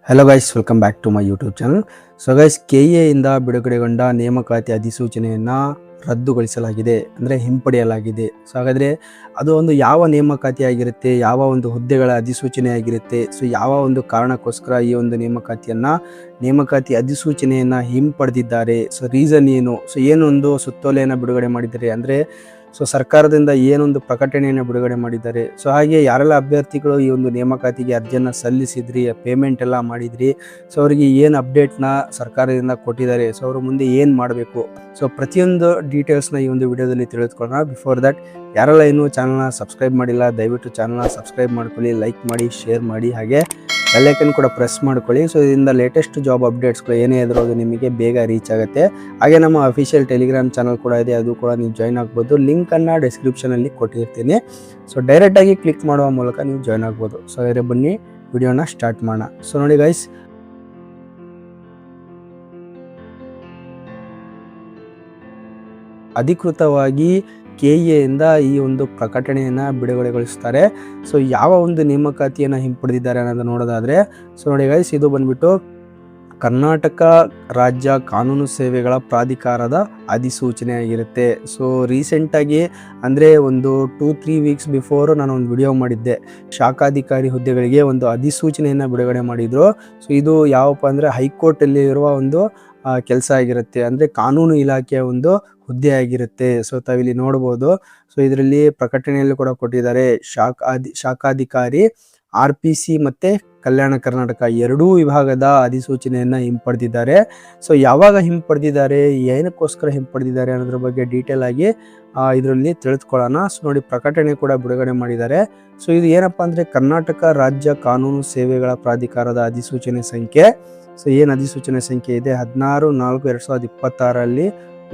Hello guys, welcome back to my YouTube channel. So guys, ಕೆಎಯಿಂದ ಬಿಡುಗಡೆಗೊಂಡ ನೇಮಕಾತಿ ಅಧಿಸೂಚನೆಯನ್ನು ರದ್ದುಗೊಳಿಸಲಾಗಿದೆ, ಅಂದರೆ ಹಿಂಪಡೆಯಲಾಗಿದೆ. ಸೊ ಹಾಗಾದರೆ ಅದು ಒಂದು ಯಾವ ನೇಮಕಾತಿ ಆಗಿರುತ್ತೆ, ಯಾವ ಒಂದು ಹುದ್ದೆಗಳ ಅಧಿಸೂಚನೆ ಆಗಿರುತ್ತೆ, ಸೊ ಯಾವ ಒಂದು ಕಾರಣಕ್ಕೋಸ್ಕರ ಈ ಒಂದು ನೇಮಕಾತಿ ಅಧಿಸೂಚನೆಯನ್ನು ಹಿಂಪಡೆದಿದ್ದಾರೆ, ಸೊ ರೀಸನ್ ಏನು, ಸೊ ಏನೊಂದು ಸುತ್ತೋಲೆಯನ್ನು ಬಿಡುಗಡೆ ಮಾಡಿದ್ದಾರೆ, ಅಂದರೆ ಸೊ ಸರ್ಕಾರದಿಂದ ಏನೊಂದು ಪ್ರಕಟಣೆಯನ್ನು ಬಿಡುಗಡೆ ಮಾಡಿದ್ದಾರೆ. ಸೊ ಹಾಗೆ ಯಾರೆಲ್ಲ ಅಭ್ಯರ್ಥಿಗಳು ಈ ಒಂದು ನೇಮಕಾತಿಗೆ ಅರ್ಜಿಯನ್ನು ಸಲ್ಲಿಸಿದ್ರಿ, ಪೇಮೆಂಟ್ ಎಲ್ಲ ಮಾಡಿದ್ರಿ, ಸೊ ಅವರಿಗೆ ಏನು ಅಪ್ಡೇಟ್ನ ಸರ್ಕಾರದಿಂದ ಕೊಟ್ಟಿದ್ದಾರೆ, ಸೊ ಅವರು ಮುಂದೆ ಏನು ಮಾಡಬೇಕು, ಸೊ ಪ್ರತಿಯೊಂದು ಡೀಟೇಲ್ಸ್ನ ಈ ಒಂದು ವಿಡಿಯೋದಲ್ಲಿ ತಿಳಿದುಕೊಳ್ಳೋಣ. ಬಿಫೋರ್ ದಟ್, ಯಾರೆಲ್ಲ ಇನ್ನೂ ಚಾನಲ್ನ ಸಬ್ಸ್ಕ್ರೈಬ್ ಮಾಡಿಲ್ಲ, ದಯವಿಟ್ಟು ಚಾನಲ್ನ ಸಬ್ಸ್ಕ್ರೈಬ್ ಮಾಡ್ಕೊಳ್ಳಿ, ಲೈಕ್ ಮಾಡಿ, ಶೇರ್ ಮಾಡಿ, ಹಾಗೆ ಬೆಲ್ ಐಕನ್ ಕೂಡ ಪ್ರೆಸ್ ಮಾಡ್ಕೊಳ್ಳಿ. ಸೊ ಇದರಿಂದ ಲೇಟೆಸ್ಟ್ ಜಾಬ್ ಅಪ್ಡೇಟ್ಸ್ಗಳು ಏನೇ ಇದ್ರೂ ಅದು ನಿಮಗೆ ಬೇಗ ರೀಚ್ ಆಗುತ್ತೆ. ಹಾಗೆ ನಮ್ಮ ಅಫಿಷಿಯಲ್ ಟೆಲಿಗ್ರಾಮ್ ಚಾನಲ್ ಕೂಡ ಇದೆ, ಅದು ಕೂಡ ನೀವು ಜಾಯ್ನ್ ಆಗ್ಬೋದು. ಲಿಂಕನ್ನು ಡಿಸ್ಕ್ರಿಪ್ಷನಲ್ಲಿ ಕೊಟ್ಟಿರ್ತೀನಿ. ಸೊ ಡೈರೆಕ್ಟಾಗಿ ಕ್ಲಿಕ್ ಮಾಡುವ ಮೂಲಕ ನೀವು ಜಾಯ್ನ್ ಆಗ್ಬೋದು. ಸೊ ಹಾಗೆ ಬನ್ನಿ ವಿಡಿಯೋನ ಸ್ಟಾರ್ಟ್ ಮಾಡೋಣ. ಸೊ ನೋಡಿ ಗೈಸ್, ಅಧಿಕೃತವಾಗಿ ಕೆಎಯಿಂದ ಈ ಒಂದು ಪ್ರಕಟಣೆಯನ್ನು ಬಿಡುಗಡೆಗೊಳಿಸ್ತಾರೆ. ಸೊ ಯಾವ ಒಂದು ನೇಮಕಾತಿಯನ್ನು ಹಿಂಪಡೆದಿದ್ದಾರೆ ಅನ್ನೋದು ನೋಡೋದಾದರೆ, ಸೊ ನೋಡಿ ಗೈಸ್, ಇದು ಬಂದ್ಬಿಟ್ಟು ಕರ್ನಾಟಕ ರಾಜ್ಯ ಕಾನೂನು ಸೇವೆಗಳ ಪ್ರಾಧಿಕಾರದ ಅಧಿಸೂಚನೆ ಆಗಿರುತ್ತೆ. ಸೊ ರೀಸೆಂಟಾಗಿ, ಅಂದರೆ ಒಂದು 2-3 ವೀಕ್ಸ್ ಬಿಫೋರ್ ನಾನು ಒಂದು ವಿಡಿಯೋ ಮಾಡಿದ್ದೆ, ಶಾಖಾಧಿಕಾರಿ ಹುದ್ದೆಗಳಿಗೆ ಒಂದು ಅಧಿಸೂಚನೆಯನ್ನು ಬಿಡುಗಡೆ ಮಾಡಿದರು. ಸೊ ಇದು ಯಾವಪ್ಪ ಅಂದರೆ ಹೈಕೋರ್ಟಲ್ಲಿ ಇರುವ ಒಂದು ಕೆಲಸ ಆಗಿರುತ್ತೆ, ಅಂದರೆ ಕಾನೂನು ಇಲಾಖೆಯ ಒಂದು ಹುದ್ದೆ ಆಗಿರುತ್ತೆ. ಸೊ ತಾವಿಲ್ಲಿ ನೋಡ್ಬೋದು. ಸೊ ಇದರಲ್ಲಿ ಪ್ರಕಟಣೆಯಲ್ಲಿ ಕೂಡ ಕೊಟ್ಟಿದ್ದಾರೆ, ಶಾಖಾಧಿಕಾರಿ RPC ಮತ್ತು ಕಲ್ಯಾಣ ಕರ್ನಾಟಕ ಎರಡೂ ವಿಭಾಗದ ಅಧಿಸೂಚನೆಯನ್ನು ಹಿಂಪಡೆದಿದ್ದಾರೆ. ಸೊ ಯಾವಾಗ ಹಿಂಪಡೆದಿದ್ದಾರೆ, ಏನಕ್ಕೋಸ್ಕರ ಹಿಂಪಡೆದಿದ್ದಾರೆ ಅನ್ನೋದ್ರ ಬಗ್ಗೆ ಡೀಟೇಲ್ ಆಗಿ ಇದರಲ್ಲಿ ತಿಳಿದುಕೊಳ್ಳೋಣ. ಸೊ ನೋಡಿ, ಪ್ರಕಟಣೆ ಕೂಡ ಬಿಡುಗಡೆ ಮಾಡಿದ್ದಾರೆ. ಸೊ ಇದು ಏನಪ್ಪ ಅಂದರೆ ಕರ್ನಾಟಕ ರಾಜ್ಯ ಕಾನೂನು ಸೇವೆಗಳ ಪ್ರಾಧಿಕಾರದ ಅಧಿಸೂಚನೆ ಸಂಖ್ಯೆ. ಸೊ ಏನು ಅಧಿಸೂಚನೆ ಸಂಖ್ಯೆ ಇದೆ, 16/4/2026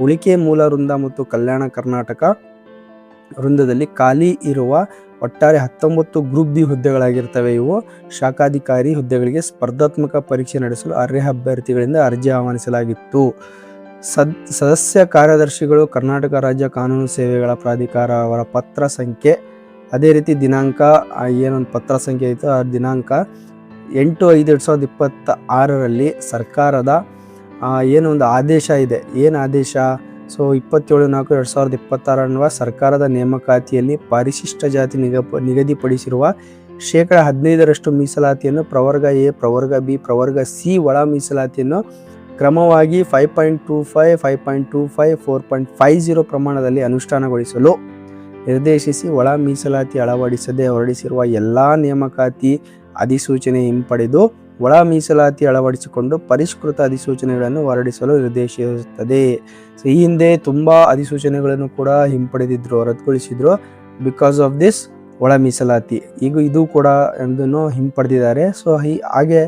ಉಳಿಕೆ ಮೂಲ ವೃಂದ ಮತ್ತು ಕಲ್ಯಾಣ ಕರ್ನಾಟಕ ವೃಂದದಲ್ಲಿ ಖಾಲಿ ಇರುವ ಒಟ್ಟಾರೆ 19 ಗ್ರೂಪ್ ಬಿ ಹುದ್ದೆಗಳಾಗಿರ್ತವೆ. ಇವು ಶಾಖಾಧಿಕಾರಿ ಹುದ್ದೆಗಳಿಗೆ ಸ್ಪರ್ಧಾತ್ಮಕ ಪರೀಕ್ಷೆ ನಡೆಸಲು ಅರ್ಹ ಅಭ್ಯರ್ಥಿಗಳಿಂದ ಅರ್ಜಿ ಆಹ್ವಾನಿಸಲಾಗಿತ್ತು. ಸದಸ್ಯ ಕಾರ್ಯದರ್ಶಿಗಳು ಕರ್ನಾಟಕ ರಾಜ್ಯ ಕಾನೂನು ಸೇವೆಗಳ ಪ್ರಾಧಿಕಾರ ಅವರ ಪತ್ರ ಸಂಖ್ಯೆ, ಅದೇ ರೀತಿ ದಿನಾಂಕ, ಏನೊಂದು ಪತ್ರ ಸಂಖ್ಯೆ ಇತ್ತು, ಆ ದಿನಾಂಕ 8/5/2026 ಸರ್ಕಾರದ ಏನೊಂದು ಆದೇಶ ಇದೆ. ಏನು ಆದೇಶ? ಸೊ 27/4/2026 ಅನ್ನುವ ಸರ್ಕಾರದ ನೇಮಕಾತಿಯಲ್ಲಿ ಪರಿಶಿಷ್ಟ ಜಾತಿ ನಿಗದಿಪಡಿಸಿರುವ 15% ಮೀಸಲಾತಿಯನ್ನು ಪ್ರವರ್ಗ ಎ, ಪ್ರವರ್ಗ ಬಿ, ಪ್ರವರ್ಗ ಸಿ ಒಳ ಮೀಸಲಾತಿಯನ್ನು ಕ್ರಮವಾಗಿ 5.25, 5.25, 4.50 ಪ್ರಮಾಣದಲ್ಲಿ ಅನುಷ್ಠಾನಗೊಳಿಸಲು ನಿರ್ದೇಶಿಸಿ ಒಳ ಮೀಸಲಾತಿ ಅಳವಡಿಸದೆ ಹೊರಡಿಸಿರುವ ಎಲ್ಲ ನೇಮಕಾತಿ ಅಧಿಸೂಚನೆ ಹಿಂಪಡೆದು ಒಳ ಮೀಸಲಾತಿ ಅಳವಡಿಸಿಕೊಂಡು ಪರಿಷ್ಕೃತ ಅಧಿಸೂಚನೆಗಳನ್ನು ಹೊರಡಿಸಲು ನಿರ್ದೇಶಿಸುತ್ತದೆ. ಸೊ ಈ ಹಿಂದೆ ತುಂಬ ಅಧಿಸೂಚನೆಗಳನ್ನು ಕೂಡ ಹಿಂಪಡೆದಿದ್ರು, ರದ್ದುಗೊಳಿಸಿದ್ರು, ಬಿಕಾಸ್ ಆಫ್ ದಿಸ್ ಒಳ ಮೀಸಲಾತಿ. ಈಗ ಇದು ಕೂಡ ಇದನ್ನು ಹಿಂಪಡೆದಿದ್ದಾರೆ. ಸೊ ಹಾಗೆ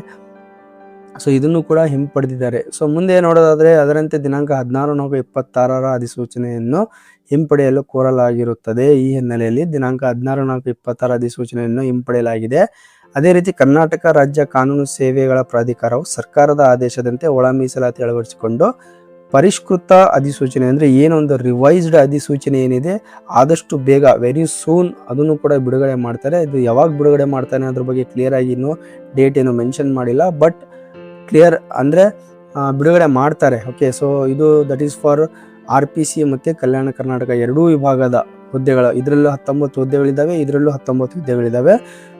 ಇದನ್ನು ಕೂಡ ಹಿಂಪಡೆದಿದ್ದಾರೆ. ಸೊ ಮುಂದೆ ನೋಡೋದಾದರೆ, ಅದರಂತೆ ದಿನಾಂಕ 16/4/2026 ಅಧಿಸೂಚನೆಯನ್ನು ಹಿಂಪಡೆಯಲು ಕೋರಲಾಗಿರುತ್ತದೆ. ಈ ಹಿನ್ನೆಲೆಯಲ್ಲಿ ದಿನಾಂಕ 16/4/2026 ಅಧಿಸೂಚನೆಯನ್ನು ಹಿಂಪಡೆಯಲಾಗಿದೆ. ಅದೇ ರೀತಿ ಕರ್ನಾಟಕ ರಾಜ್ಯ ಕಾನೂನು ಸೇವೆಗಳ ಪ್ರಾಧಿಕಾರವು ಸರ್ಕಾರದ ಆದೇಶದಂತೆ ಒಳ ಮೀಸಲಾತಿ ಅಳವಡಿಸಿಕೊಂಡು ಪರಿಷ್ಕೃತ ಅಧಿಸೂಚನೆ, ಅಂದರೆ ಏನೊಂದು ರಿವೈಸ್ಡ್ ಅಧಿಸೂಚನೆ ಏನಿದೆ, ಆದಷ್ಟು ಬೇಗ, ವೆರಿ ಸೂನ್ ಅದನ್ನು ಕೂಡ ಬಿಡುಗಡೆ ಮಾಡ್ತಾರೆ. ಇದು ಯಾವಾಗ ಬಿಡುಗಡೆ ಮಾಡ್ತಾನೆ ಅದ್ರ ಬಗ್ಗೆ ಕ್ಲಿಯರ್ ಆಗಿ ಇನ್ನೂ ಡೇಟ್ ಏನು ಮೆನ್ಷನ್ ಮಾಡಿಲ್ಲ, ಬಟ್ ಕ್ಲಿಯರ್ ಅಂದರೆ ಬಿಡುಗಡೆ ಮಾಡ್ತಾರೆ. ಓಕೆ, ಸೊ ಇದು ದಟ್ ಈಸ್ ಫಾರ್ RPC ಮತ್ತು ಕಲ್ಯಾಣ ಕರ್ನಾಟಕ ಎರಡೂ ವಿಭಾಗದ ಹುದ್ದೆಗಳು. ಇದರಲ್ಲೂ 19 ಹುದ್ದೆಗಳಿದ್ದಾವೆ, ಇದರಲ್ಲೂ 19 ಹುದ್ದೆಗಳಿದ್ದಾವೆ.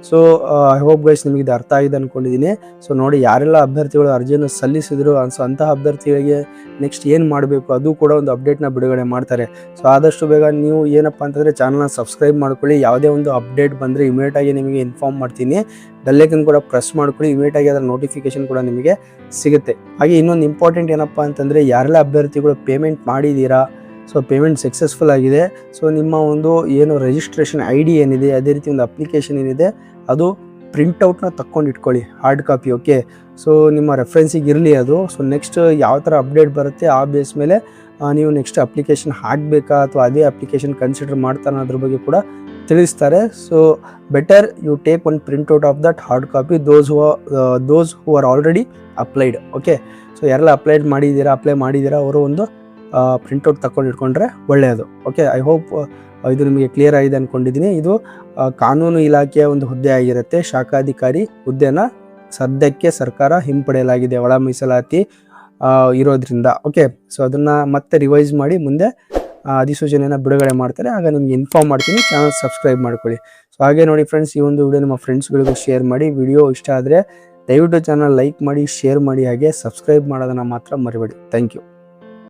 ಸೊ ಐ ಹೋಪ್ ಗೈಸ್ ನಿಮಗೆ ಇದು ಅರ್ಥ ಆಗಿದೆ ಅಂದ್ಕೊಂಡಿದ್ದೀನಿ. ಸೊ ನೋಡಿ, ಯಾರೆಲ್ಲ ಅಭ್ಯರ್ಥಿಗಳು ಅರ್ಜಿಯನ್ನು ಸಲ್ಲಿಸಿದ್ರು ಅಂತಹ ಅಭ್ಯರ್ಥಿಗಳಿಗೆ ನೆಕ್ಸ್ಟ್ ಏನು ಮಾಡಬೇಕು ಅದು ಕೂಡ ಒಂದು ಅಪ್ಡೇಟ್ನ ಬಿಡುಗಡೆ ಮಾಡ್ತಾರೆ. ಸೊ ಆದಷ್ಟು ಬೇಗ ನೀವು ಏನಪ್ಪ ಅಂತಂದರೆ ಚಾನಲ್ನ ಸಬ್ಸ್ಕ್ರೈಬ್ ಮಾಡ್ಕೊಳ್ಳಿ. ಯಾವುದೇ ಒಂದು ಅಪ್ಡೇಟ್ ಬಂದರೆ ಇಮಿಡಿಯೇಟಾಗಿ ನಿಮಗೆ ಇನ್ಫಾರ್ಮ್ ಮಾಡ್ತೀನಿ. ಬೆಲ್ ಐಕನ್ ಕೂಡ ಪ್ರೆಸ್ ಮಾಡ್ಕೊಳ್ಳಿ, ಇಮಿಡಿಯೇಟಾಗಿ ಅದರ ನೋಟಿಫಿಕೇಶನ್ ಕೂಡ ನಿಮಗೆ ಸಿಗುತ್ತೆ. ಹಾಗೆ ಇನ್ನೊಂದು ಇಂಪಾರ್ಟೆಂಟ್ ಏನಪ್ಪ ಅಂತಂದರೆ, ಯಾರೆಲ್ಲ ಅಭ್ಯರ್ಥಿಗಳು ಪೇಮೆಂಟ್ ಮಾಡಿದ್ದೀರಾ, ಸೊ ಪೇಮೆಂಟ್ ಸಕ್ಸಸ್ಫುಲ್ ಆಗಿದೆ, ಸೊ ನಿಮ್ಮ ಒಂದು ಏನು ರಿಜಿಸ್ಟ್ರೇಷನ್ ID ಏನಿದೆ, ಅದೇ ರೀತಿ ಒಂದು ಅಪ್ಲಿಕೇಶನ್ ಏನಿದೆ, ಅದು ಪ್ರಿಂಟೌಟ್ನ ತಕ್ಕೊಂಡು ಇಟ್ಕೊಳ್ಳಿ, ಹಾರ್ಡ್ ಕಾಪಿ. ಓಕೆ, ಸೊ ನಿಮ್ಮ ರೆಫರೆನ್ಸಿಗೆ ಇರಲಿ ಅದು. ಸೊ ನೆಕ್ಸ್ಟ್ ಯಾವ ಥರ ಅಪ್ಡೇಟ್ ಬರುತ್ತೆ ಆ ಬೇಸ್ ಮೇಲೆ ನೀವು ನೆಕ್ಸ್ಟ್ ಅಪ್ಲಿಕೇಶನ್ ಹಾಕಬೇಕಾ ಅಥವಾ ಅದೇ ಅಪ್ಲಿಕೇಶನ್ ಕನ್ಸಿಡರ್ ಮಾಡ್ತಾನೆ ಅದ್ರ ಬಗ್ಗೆ ಕೂಡ ತಿಳಿಸ್ತಾರೆ. So better you take one printout of that hard copy, those who are already applied. Okay, so ಯಾರೆಲ್ಲ ಅಪ್ಲೈ ಮಾಡಿದ್ದೀರಾ ಅವರು ಒಂದು ಪ್ರಿಂಟೌಟ್ ತಗೊಂಡು ಇಟ್ಕೊಂಡ್ರೆ ಒಳ್ಳೆಯದು. ಓಕೆ, ಐ ಹೋಪ್ ಇದು ನಿಮಗೆ ಕ್ಲಿಯರ್ ಆಗಿದೆ ಅಂದ್ಕೊಂಡಿದ್ದೀನಿ. ಇದು ಕಾನೂನು ಇಲಾಖೆಯ ಒಂದು ಹುದ್ದೆ ಆಗಿರುತ್ತೆ. ಶಾಖಾಧಿಕಾರಿ ಹುದ್ದೆನ ಸದ್ಯಕ್ಕೆ ಸರ್ಕಾರ ಹಿಂಪಡೆಯಲಾಗಿದೆ ಒಳ ಮೀಸಲಾತಿ ಇರೋದ್ರಿಂದ. ಓಕೆ, ಸೊ ಅದನ್ನು ಮತ್ತೆ ರಿವೈಸ್ ಮಾಡಿ ಮುಂದೆ ಅಧಿಸೂಚನೆಯನ್ನು ಬಿಡುಗಡೆ ಮಾಡ್ತಾರೆ, ಆಗ ನಿಮ್ಗೆ ಇನ್ಫಾರ್ಮ್ ಮಾಡ್ತೀನಿ. ಚಾನಲ್ ಸಬ್ಸ್ಕ್ರೈಬ್ ಮಾಡ್ಕೊಳ್ಳಿ. ಸೊ ಹಾಗೆ ನೋಡಿ ಫ್ರೆಂಡ್ಸ್, ಈ ಒಂದು ವಿಡಿಯೋ ನಿಮ್ಮ ಫ್ರೆಂಡ್ಸ್ಗಳಿಗೂ ಶೇರ್ ಮಾಡಿ. ವಿಡಿಯೋ ಇಷ್ಟ ಆದರೆ ದಯವಿಟ್ಟು ಚಾನಲ್ ಲೈಕ್ ಮಾಡಿ, ಶೇರ್ ಮಾಡಿ, ಹಾಗೆ ಸಬ್ಸ್ಕ್ರೈಬ್ ಮಾಡೋದನ್ನು ಮಾತ್ರ ಮರಿಬೇಡಿ. Thank you.